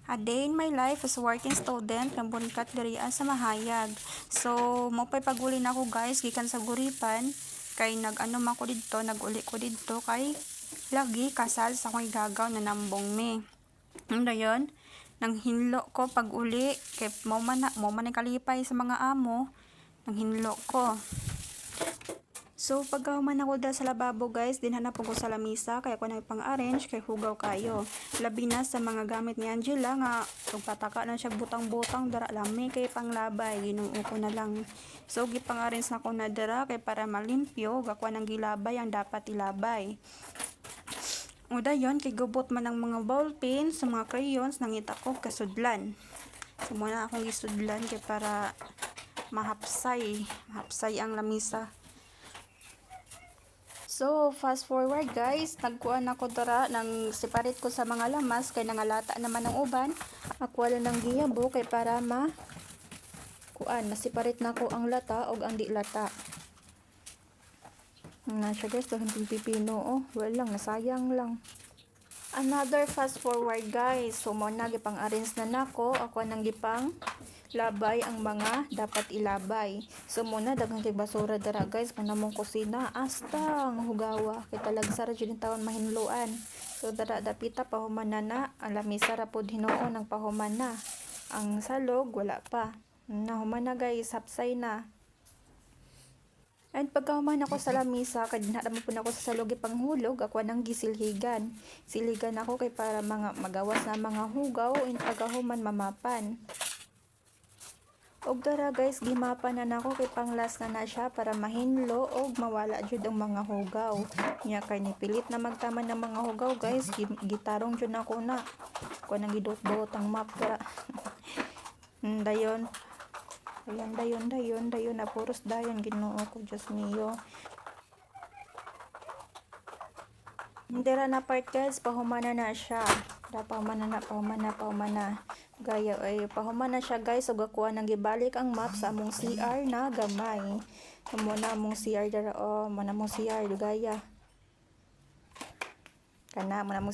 A day in my life as a working student ng Bunikat dirian sa Mahayag. So, mo pa'y paguli na ako guys, gikan sa Guripan, kay nag-ano man ko dito, nag-uli ko dito, kay lagi kasal sa akong igagaw na nambong me. Ano yun? Nang hinlo ko pag-uli, kay mo man kalipay sa mga amo, nang hinlo ko. So, pagkahuman ako dahil sa lababo guys, dinhanap ko sa lamisa, kaya ko na pang-arrange, kay hugaw kayo. Labi na sa mga gamit ni Angela, nga, pataka na siya butang-butang, dara lami, kay panglabay, ginoo ko na lang. So, gipang-arrange na ko na dara, kay para malimpyo, gakwa ng gilabay, ang dapat ilabay. O dayon, kay gubot man ng mga ballpen, sa mga crayons, nangita ko kasudlan. So, muna akong gisudlan, kay para mahapsay ang lamisa. So, fast forward guys, nagkuan ako dara, nang separate ko sa mga lamas, kay nangalata naman ng uban, ako wala ng giyabo, kay para na-separate na ko ang lata o ang di lata. Na siya guys, dahil pipino, oh, lang, nasayang lang. Another fast forward guys, so mo na gipang arrange na nako, ako nang gipang labay ang mga dapat ilabay. So muna daghang kay basura dara guys, panamong kusina asta ang hugawa kay talagsara jud ni tawon mahinluan. So dara dapita pahuman na ang lamisa ra pod hinuon ang pahuman na. Ang salog wala pa. Nahuman na guys, hapsay na. And pagkahuman ako sa lamisa, kay dinadamo po ako sa salog ipanghulog, ako nang gisilhigan. Silhigan ako kay para mga magawas na mga hugaw, and pagkahuman mamapan. Og dara guys, gimapan na nako kay panglas na siya para mahinlo og mawala jud ang mga hugaw. Nya kay nipilit na magtaman ng mga hugaw guys, gitarong jud nako na. Ko nang gidot-dot ang map dara. Dayon. Dayon na puros dayon Ginoo ko, Diyos mio. Dira na part guys, pahumana na siya. Pahumana na. Gaya ay pahuman na siya guys, ug ako nang gibalik ang map sa among CR na gamay. Amo na among CR dara, oh, mo na among CR gaya. Kana mo na among